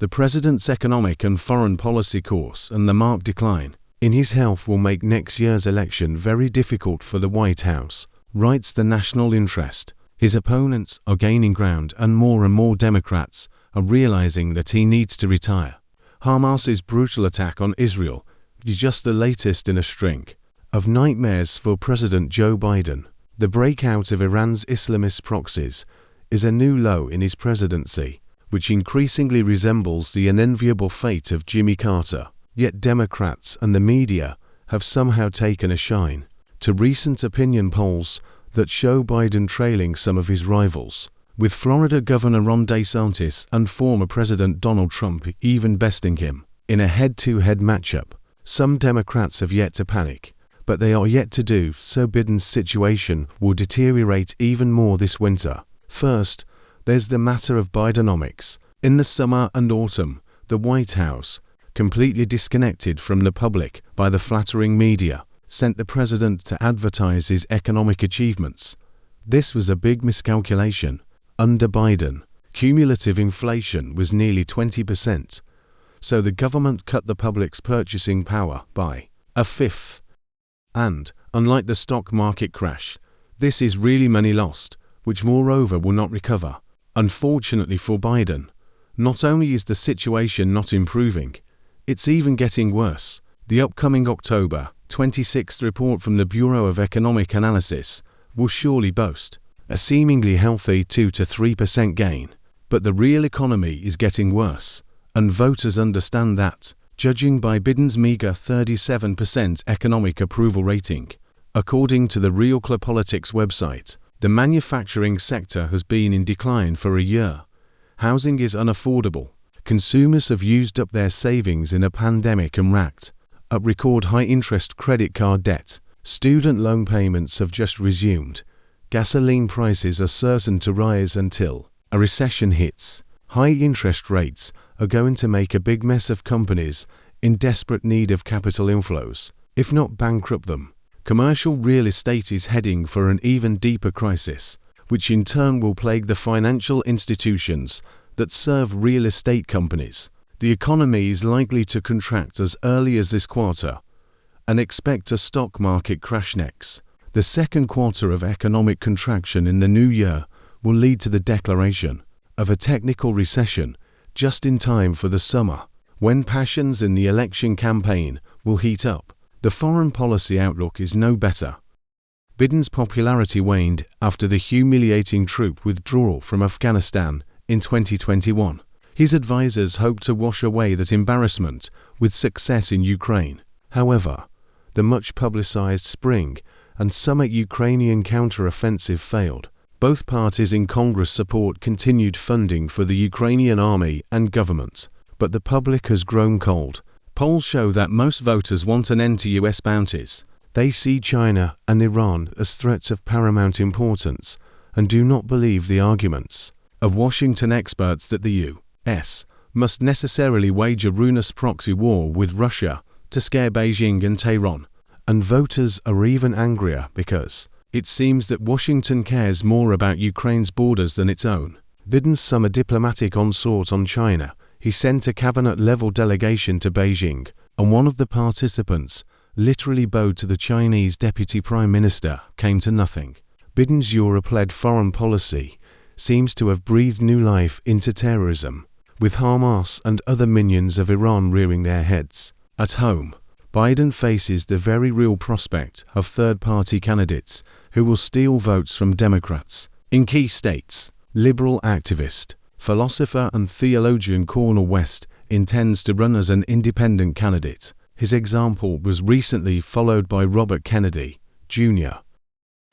The president's economic and foreign policy course and the marked decline in his health will make next year's election very difficult for the White House, writes the National Interest. His opponents are gaining ground and more Democrats are realizing that he needs to retire. Hamas's brutal attack on Israel is just the latest in a string of nightmares for President Joe Biden. The breakout of Iran's Islamist proxies is a new low in his presidency, which increasingly resembles the unenviable fate of Jimmy Carter. Yet Democrats and the media have somehow taken a shine to recent opinion polls that show Biden trailing some of his rivals, with Florida Governor Ron DeSantis and former President Donald Trump even besting him in a head-to-head matchup. Some Democrats have yet to panic, but they are yet to do so. Biden's situation will deteriorate even more this winter. First, there's the matter of Bidenomics. In the summer and autumn, the White House, completely disconnected from the public by the flattering media, sent the president to advertise his economic achievements. This was a big miscalculation. Under Biden, cumulative inflation was nearly 20%, so the government cut the public's purchasing power by a fifth. And, unlike the stock market crash, this is really money lost, which moreover will not recover. Unfortunately for Biden, not only is the situation not improving, it's even getting worse. The upcoming October 26th report from the Bureau of Economic Analysis will surely boast a seemingly healthy 2 to 3% gain. But the real economy is getting worse, and voters understand that, judging by Biden's meager 37% economic approval rating. According to the Real Clear Politics website, the manufacturing sector has been in decline for a year. Housing is unaffordable. Consumers have used up their savings in a pandemic and racked up record high interest credit card debt. Student loan payments have just resumed. Gasoline prices are certain to rise until a recession hits. High interest rates are going to make a big mess of companies in desperate need of capital inflows, if not bankrupt them. Commercial real estate is heading for an even deeper crisis, which in turn will plague the financial institutions that serve real estate companies. The economy is likely to contract as early as this quarter, and expect a stock market crash next. The second quarter of economic contraction in the new year will lead to the declaration of a technical recession just in time for the summer, when passions in the election campaign will heat up. The foreign policy outlook is no better. Biden's popularity waned after the humiliating troop withdrawal from Afghanistan in 2021. His advisors hoped to wash away that embarrassment with success in Ukraine. However, the much-publicized spring and summer Ukrainian counter-offensive failed. Both parties in Congress support continued funding for the Ukrainian army and government, but the public has grown cold. Polls show that most voters want an end to U.S. bounties. They see China and Iran as threats of paramount importance and do not believe the arguments of Washington experts that the U.S. must necessarily wage a ruinous proxy war with Russia to scare Beijing and Tehran. And voters are even angrier because it seems that Washington cares more about Ukraine's borders than its own. Biden's summer diplomatic onslaught on China. He sent a cabinet-level delegation to Beijing, and one of the participants literally bowed to the Chinese deputy prime minister, came to nothing. Biden's Europe-led foreign policy seems to have breathed new life into terrorism, with Hamas and other minions of Iran rearing their heads. At home, Biden faces the very real prospect of third-party candidates who will steal votes from Democrats. In key states, liberal activist, philosopher and theologian Cornel West intends to run as an independent candidate. His example was recently followed by Robert Kennedy, Jr.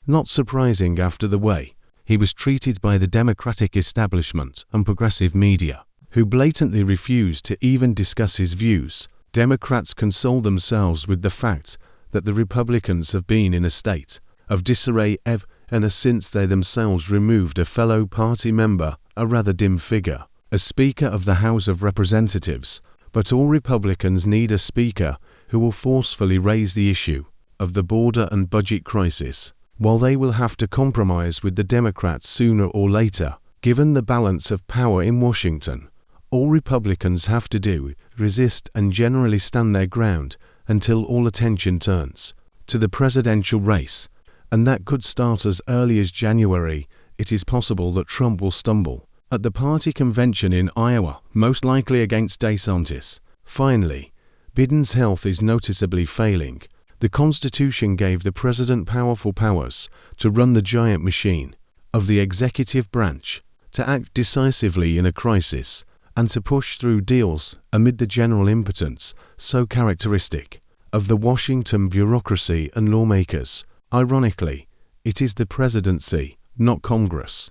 Not surprising after the way he was treated by the Democratic establishment and progressive media, who blatantly refused to even discuss his views. Democrats console themselves with the fact that the Republicans have been in a state of disarray ever since they themselves removed a fellow party member, a rather dim figure, as Speaker of the House of Representatives. But all Republicans need a speaker who will forcefully raise the issue of the border and budget crisis, while they will have to compromise with the Democrats sooner or later, given the balance of power in Washington. All Republicans have to do is resist and generally stand their ground until all attention turns to the presidential race, and that could start as early as January. It is possible that Trump will stumble at the party convention in Iowa, most likely against DeSantis. Finally, Biden's health is noticeably failing. The Constitution gave the president powerful powers to run the giant machine of the executive branch, to act decisively in a crisis, and to push through deals amid the general impotence so characteristic of the Washington bureaucracy and lawmakers. Ironically, it is the presidency, not Congress,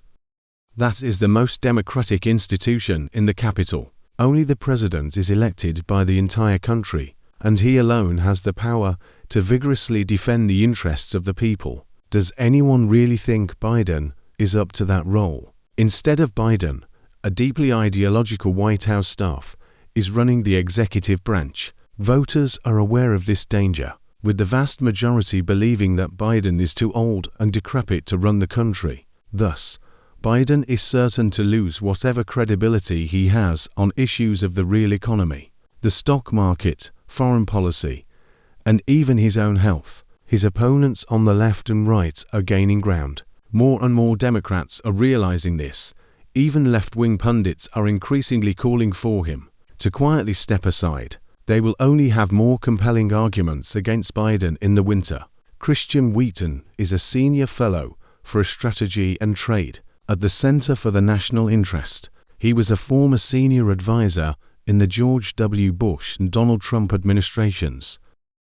that is the most democratic institution in the Capitol. Only the president is elected by the entire country, and he alone has the power to vigorously defend the interests of the people. Does anyone really think Biden is up to that role? Instead of Biden, a deeply ideological White House staff is running the executive branch. Voters are aware of this danger, with the vast majority believing that Biden is too old and decrepit to run the country. Thus, Biden is certain to lose whatever credibility he has on issues of the real economy, the stock market, foreign policy, and even his own health. His opponents on the left and right are gaining ground. More and more Democrats are realizing this. Even left-wing pundits are increasingly calling for him to quietly step aside. They will only have more compelling arguments against Biden in the winter. Christian Wheaton is a senior fellow for strategy and trade at the Center for the National Interest. He was a former senior advisor in the George W. Bush and Donald Trump administrations.